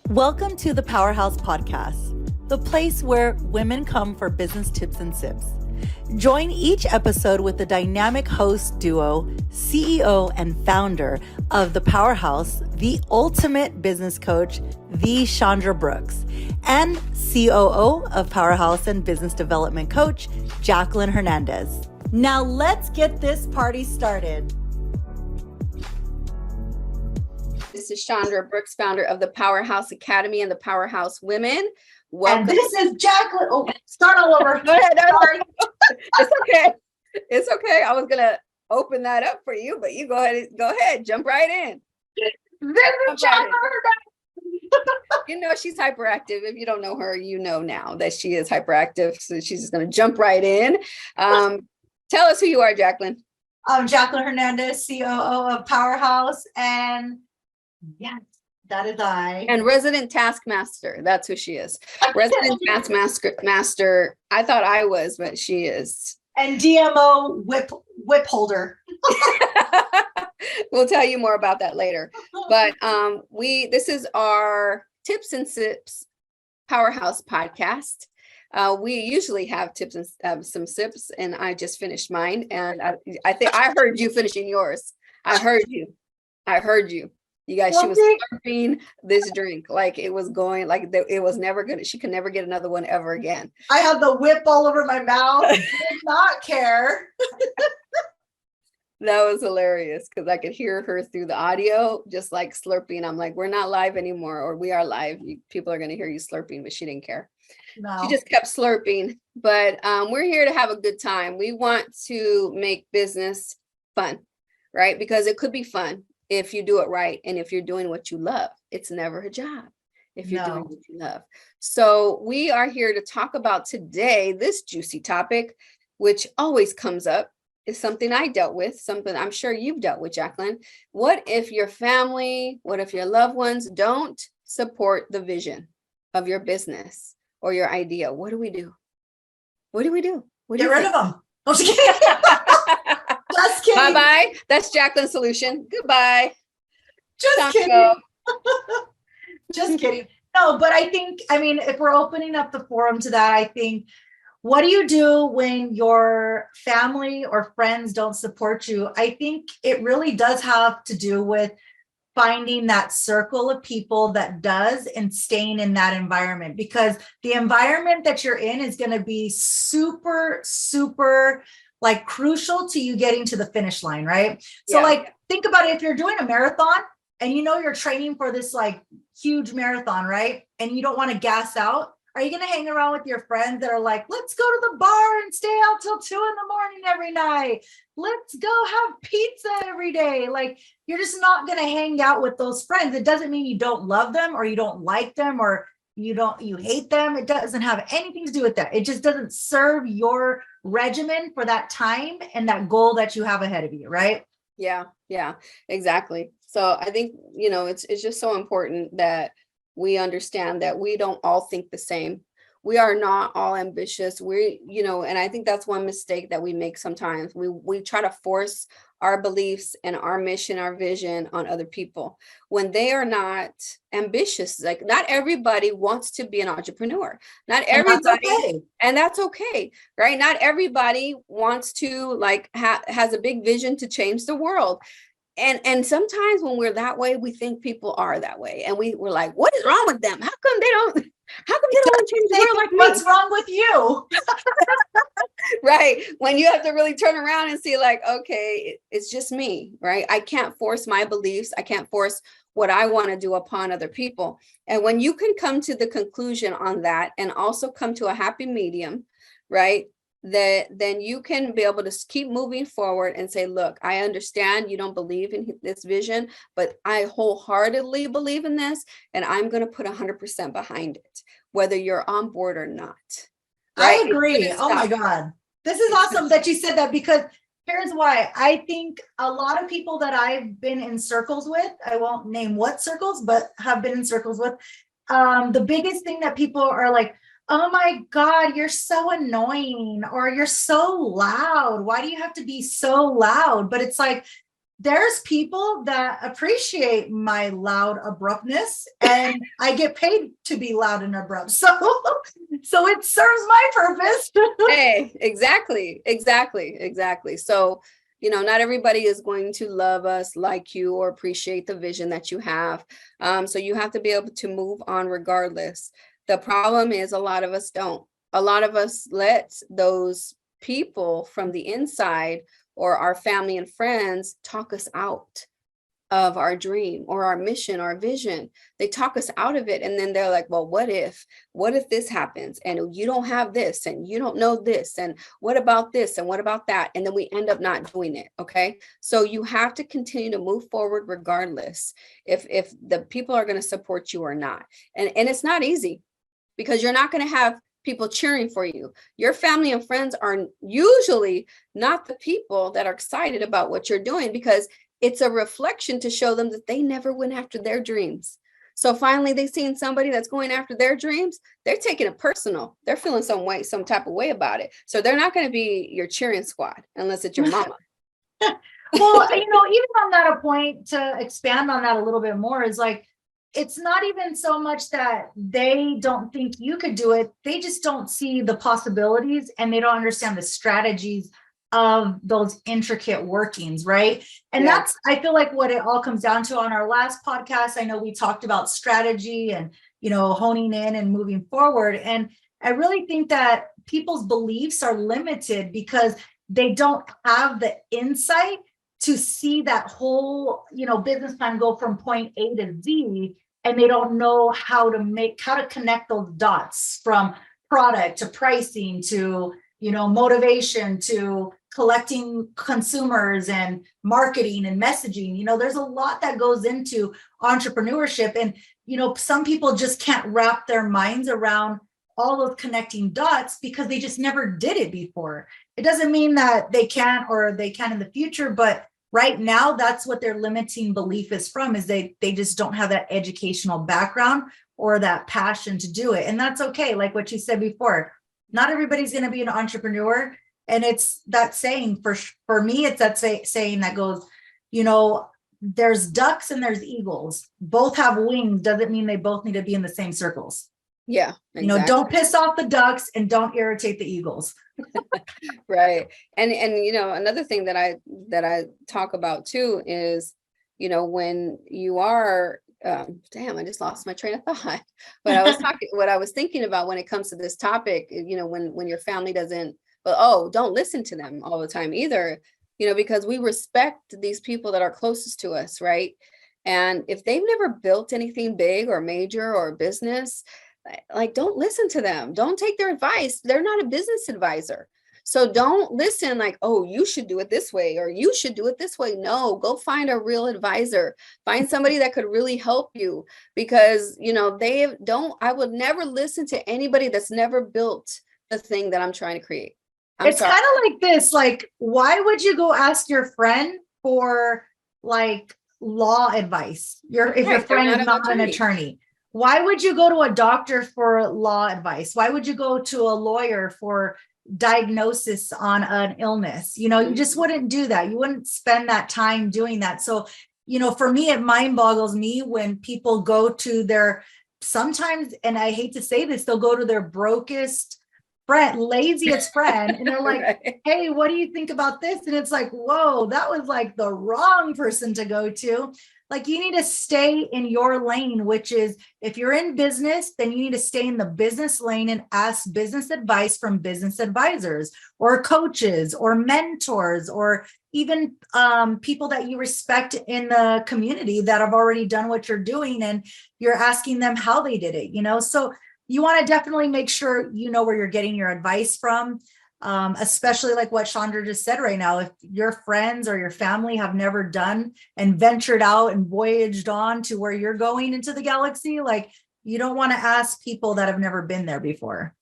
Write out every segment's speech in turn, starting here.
Welcome to the Powerhouse Podcast, the place where women come for business tips and sips. Join each episode with the dynamic host duo, CEO and founder of the Powerhouse, the ultimate business coach, the Chandra Brooks, and COO of Powerhouse and business development coach, Jacqueline Hernandez. Now let's get this party started. This is Chandra Brooks, founder of the Powerhouse Academy and the Powerhouse Women. Welcome. And this is Jacqueline. Oh, start all over. Go ahead. It's okay. It's okay. I was going to open that up for you, but you go ahead. Jump right in. This is Jacqueline. You know, she's hyperactive. If you don't know her, you know now that she is hyperactive. So she's just going to jump right in. Tell us who you are, Jacqueline. I'm Jacqueline Hernandez, COO of Powerhouse. And yes, that is I. And resident taskmaster. That's who she is. Resident taskmaster. I thought I was, but she is. And DMO whip holder. We'll tell you more about that later. But this is our Tips and Sips Powerhouse podcast. We usually have tips and some sips, and I just finished mine. And I think I heard you finishing yours. I heard you. You guys, she was slurping this drink like it was going, like it was never gonna, she could never get another one ever again. I have the whip all over my mouth. Did not care. That was hilarious because I could hear her through the audio, just like slurping. I'm like, we're not live anymore, or we are live. People are going to hear you slurping, but she didn't care. No. She just kept slurping. But we're here to have a good time. We want to make business fun, right? Because it could be fun if you do it right. And if you're doing what you love, it's never a job if you're doing what you love. So we are here to talk about today, this juicy topic, which always comes up. Is something I dealt with, something I'm sure you've dealt with, Jacqueline. What if your family, what if your loved ones don't support the vision of your business or your idea? What do we do? What do we do? Get rid of them. I'm just kidding. Just kidding. Bye-bye. That's Jacqueline's solution. Goodbye. Just kidding. Just kidding. No, but I think, if we're opening up the forum to that, I think, what do you do when your family or friends don't support you? I think it really does have to do with finding that circle of people that does and staying in that environment, because the environment that you're in is going to be super, super like crucial to you getting to the finish line, right? So like, think about it. If you're doing a marathon and you know you're training for this like huge marathon, right? And you don't want to gas out. Are you going to hang around with your friends that are like, let's go to the bar and stay out till 2 a.m. every night. Let's go have pizza every day. Like, you're just not going to hang out with those friends. It doesn't mean you don't love them or you don't like them or you hate them. It doesn't have anything to do with that. It just doesn't serve your regimen for that time and that goal that you have ahead of you. Right. Yeah, exactly. So I think, it's just so important that we understand that we don't all think the same. We are not all ambitious. And I think that's one mistake that we make sometimes. We try to force our beliefs and our mission, our vision on other people when they are not ambitious. Like, not everybody wants to be an entrepreneur. Not everybody, and that's okay, right? Not everybody wants to has a big vision to change the world. And sometimes when we're that way, we think people are that way. And we're like, what is wrong with them? How come they don't want to change the world like me? What's wrong with you? Right. When you have to really turn around and see like, okay, it's just me, right? I can't force my beliefs. I can't force what I want to do upon other people. And when you can come to the conclusion on that and also come to a happy medium, right? Then you can be able to keep moving forward and say, look, I understand you don't believe in this vision, but I wholeheartedly believe in this, and I'm going to put 100% behind it, whether you're on board or not. Right? I agree. Oh my God. This is awesome that you said that, because here's why. I think a lot of people that I've been in circles with, I won't name what circles, but have been in circles with, the biggest thing that people are like, oh my God, you're so annoying, or you're so loud. Why do you have to be so loud? But it's like, there's people that appreciate my loud abruptness, and I get paid to be loud and abrupt. So it serves my purpose. Hey, exactly. So, not everybody is going to love us, like you, or appreciate the vision that you have. So you have to be able to move on regardless. The problem is a lot of us don't. A lot of us let those people from the inside or our family and friends talk us out of our dream or our mission, our vision. They talk us out of it. And then they're like, well, what if this happens? And you don't have this, and you don't know this, and what about this? And what about that? And then we end up not doing it. Okay. So you have to continue to move forward regardless if the people are going to support you or not. And it's not easy, because you're not going to have people cheering for you. Your family and friends are usually not the people that are excited about what you're doing, because it's a reflection to show them that they never went after their dreams. So finally, they've seen somebody that's going after their dreams. They're taking it personal. They're feeling some type of way about it. So they're not going to be your cheering squad unless it's your mama. Well, even on that point, to expand on that a little bit more, is like, it's not even so much that they don't think you could do it. They just don't see the possibilities, and they don't understand the strategies of those intricate workings, right? And that's, I feel like, what it all comes down to. On our last podcast, I know we talked about strategy and, honing in and moving forward. And I really think that people's beliefs are limited because they don't have the insight to see that whole, business plan go from point A to Z. And they don't know how to connect those dots from product to pricing to, motivation to collecting consumers and marketing and messaging. There's a lot that goes into entrepreneurship. And, some people just can't wrap their minds around all those connecting dots because they just never did it before. It doesn't mean that they can't, or they can in the future, but right now, that's what their limiting belief is from, is they just don't have that educational background or that passion to do it. And that's okay. Like what you said before, not everybody's going to be an entrepreneur. And it's that saying, for me, it's that saying that goes, there's ducks and there's eagles. Both have wings. Doesn't mean they both need to be in the same circles. Yeah. Exactly. Don't piss off the ducks and don't irritate the eagles. Right. And another thing that I talk about too is, when you are, I just lost my train of thought. But what I was thinking about when it comes to this topic, when your family doesn't, don't listen to them all the time either, because we respect these people that are closest to us, right? And if they've never built anything big or major or business, like, don't listen to them. Don't take their advice. They're not a business advisor. So don't listen like, oh, you should do it this way, or you should do it this way. No, go find a real advisor. Find somebody that could really help you, because, I would never listen to anybody that's never built the thing that I'm trying to create. It's kind of like this, like, why would you go ask your friend for like law advice? If your friend is not an attorney. Why would you go to a doctor for law advice? Why would you go to a lawyer for diagnosis on an illness? You just wouldn't do that. You wouldn't spend that time doing that. So, for me, it mind boggles me when people go to their, sometimes, and I hate to say this, they'll go to their brokest friend, laziest friend, and they're like, right. Hey, what do you think about this? And it's like, whoa, that was like the wrong person to go to. Like, you need to stay in your lane, which is, if you're in business, then you need to stay in the business lane and ask business advice from business advisors or coaches or mentors, or even people that you respect in the community that have already done what you're doing, and you're asking them how they did it, So you want to definitely make sure you know where you're getting your advice from. Especially like what Chandra just said right now, if your friends or your family have never done and ventured out and voyaged on to where you're going into the galaxy, like, you don't want to ask people that have never been there before.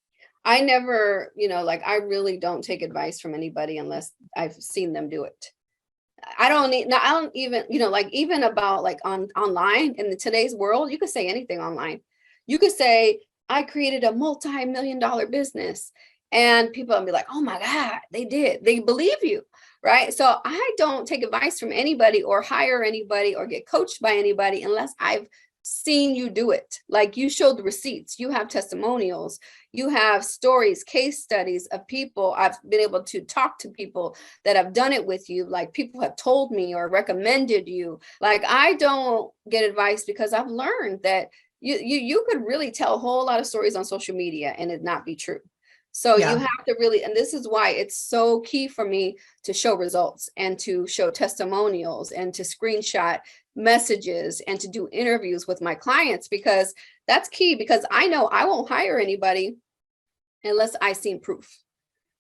I never, I really don't take advice from anybody unless I've seen them do it. I don't even, even about like online in today's world, you could say anything online. You could say, I created a multi-million-dollar business. And people will be like, oh my God, they did. They believe you. right? So I don't take advice from anybody or hire anybody or get coached by anybody unless I've seen you do it. Like you showed receipts, you have testimonials, you have stories, case studies of people. I've been able to talk to people that have done it with you. Like people have told me or recommended you. Like I don't get advice because I've learned that you could really tell a whole lot of stories on social media and it not be true. So you have to really, and this is why it's so key for me to show results and to show testimonials and to screenshot messages and to do interviews with my clients, because that's key, because I know I won't hire anybody unless I see proof,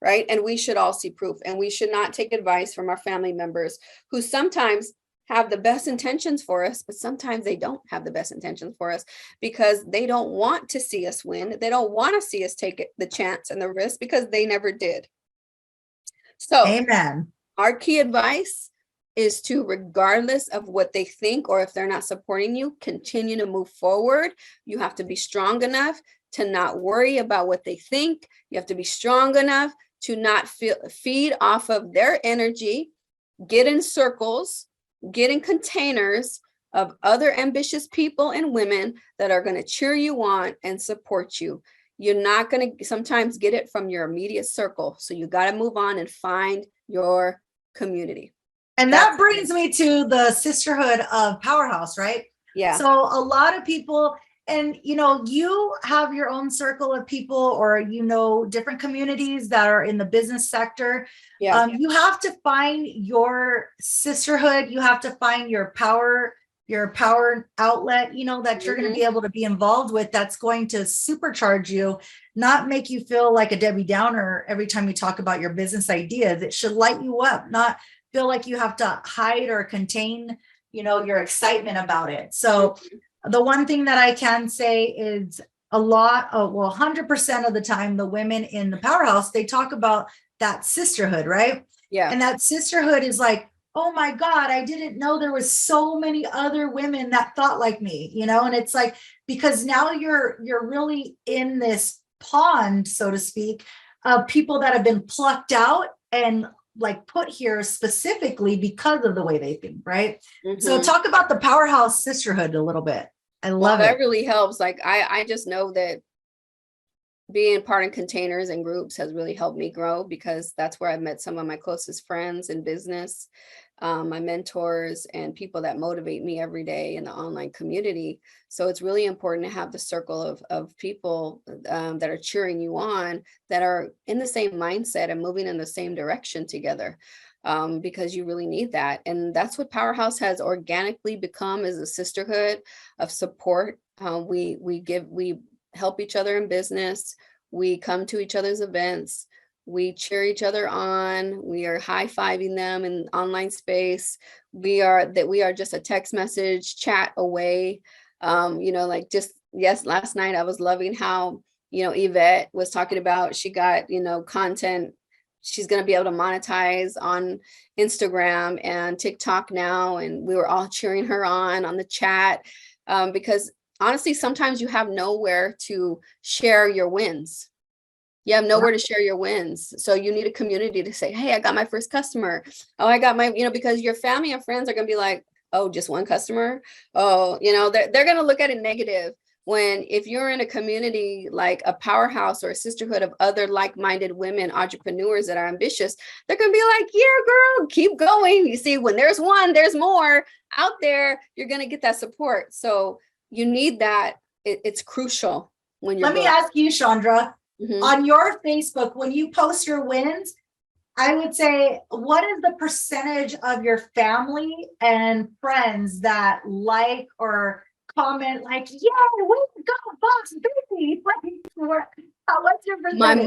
right? And we should all see proof, and we should not take advice from our family members who sometimes have the best intentions for us, but sometimes they don't have the best intentions for us because they don't want to see us win. They don't want to see us take the chance and the risk because they never did. So amen. Our key advice is to, regardless of what they think or if they're not supporting you, continue to move forward. You have to be strong enough to not worry about what they think. You have to be strong enough to not feed off of their energy, get in circles, get in containers of other ambitious people and women that are going to cheer you on and support you. You're not going to sometimes get it from your immediate circle. So you got to move on and find your community. And that brings me to the sisterhood of Powerhouse, right? Yeah. So a lot of people, and you have your own circle of people, or different communities that are in the business sector. Yeah. You have to find your sisterhood. You have to find your power outlet, that you're going to be able to be involved with, that's going to supercharge you, not make you feel like a Debbie Downer every time you talk about your business ideas. It should light you up, not feel like you have to hide or contain, your excitement about it. So the one thing that I can say is 100% of the time, the women in the Powerhouse, they talk about that sisterhood, right? Yeah. And that sisterhood is like, oh my God, I didn't know there was so many other women that thought like me, and it's like, because now you're really in this pond, so to speak, of people that have been plucked out and like put here specifically because of the way they think, right? So talk about the Powerhouse sisterhood a little bit. I love it. That really helps. Like I just know that being part of containers and groups has really helped me grow, because that's where I've met some of my closest friends in business, my mentors, and people that motivate me every day in the online community. So it's really important to have the circle of people that are cheering you on, that are in the same mindset and moving in the same direction together, because you really need that. And that's what Powerhouse has organically become, is a sisterhood of support. We help each other in business. We come to each other's events. We cheer each other on. We are high-fiving them in online space. We are just a text message chat away. Last night I was loving how, Yvette was talking about, she got, content. She's going to be able to monetize on Instagram and TikTok now. And we were all cheering her on the chat, because honestly, sometimes you have nowhere to share your wins. You have nowhere to share your wins. So you need a community to say, hey, I got my first customer. Oh, I got my, because your family and friends are going to be like, oh, just one customer. Oh, they're going to look at it negative. When if you're in a community like a Powerhouse or a sisterhood of other like-minded women, entrepreneurs that are ambitious, they're going to be like, yeah, girl, keep going. You see, when there's one, there's more out there. You're going to get that support. So you need that. It's crucial when you're. Let me ask you, Chandra, on your Facebook, when you post your wins, I would say, what is the percentage of your family and friends that like or comment like, yeah, way to go, boss baby? What's your percentage?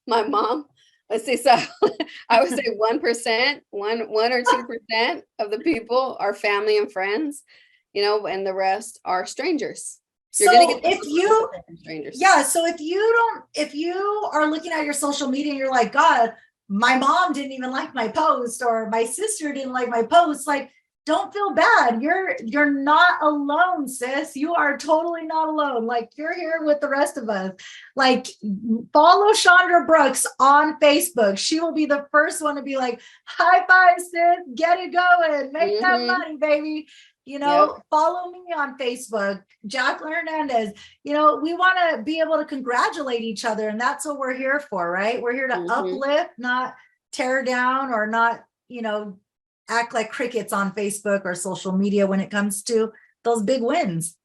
My mom. Let's see. So I would say 1%, 1 or 2% of the people are family and friends. And the rest are strangers. So if you are looking at your social media and you're like, God, my mom didn't even like my post, or my sister didn't like my post, like, don't feel bad. You're not alone, sis. You are totally not alone. Like, you're here with the rest of us. Like, follow Chandra Brooks on Facebook. She will be the first one to be like, high five, sis, get it going, make that money, baby. Follow me on Facebook, Jacqueline Hernandez. We want to be able to congratulate each other. And that's what we're here for, right? We're here to uplift, not tear down, or not, act like crickets on Facebook or social media when it comes to those big wins.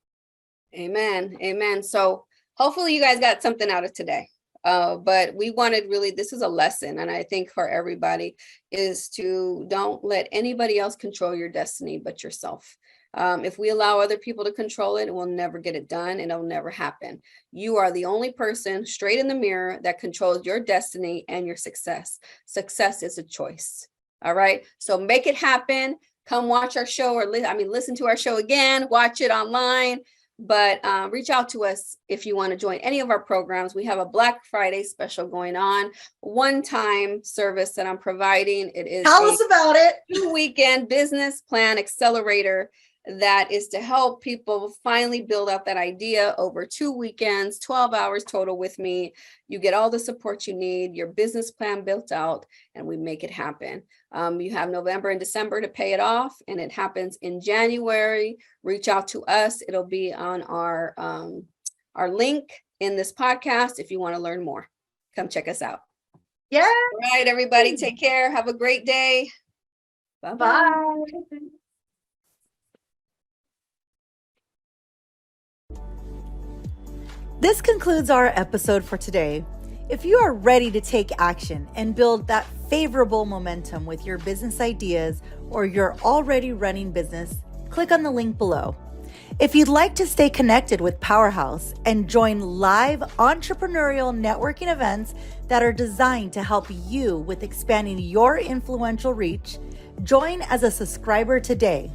Amen. Amen. So hopefully you guys got something out of today. But we wanted, really, this is a lesson. And I think for everybody, is to don't let anybody else control your destiny but yourself. If we allow other people to control it, we'll never get it done, and it'll never happen. You are the only person straight in the mirror that controls your destiny and your success. Success is a choice. All right. So make it happen. Come watch our show, or listen to our show again, watch it online, but reach out to us if you want to join any of our programs. We have a Black Friday special going on, one-time service that I'm providing. It is Tell us about it. 2-weekend business plan accelerator that is to help people finally build out that idea over 2 weekends, 12 hours total with me. You get all the support you need, your business plan built out, and we make it happen. You have November and December to pay it off, and it happens in January. Reach out to us. It'll be on our link in this podcast if you want to learn more. Come check us out. Yeah. All right, everybody, take care. Have a great day. Bye-bye. Bye. This concludes our episode for today. If you are ready to take action and build that favorable momentum with your business ideas, or you're already running business, click on the link below. If you'd like to stay connected with Powerhouse and join live entrepreneurial networking events that are designed to help you with expanding your influential reach, join as a subscriber today.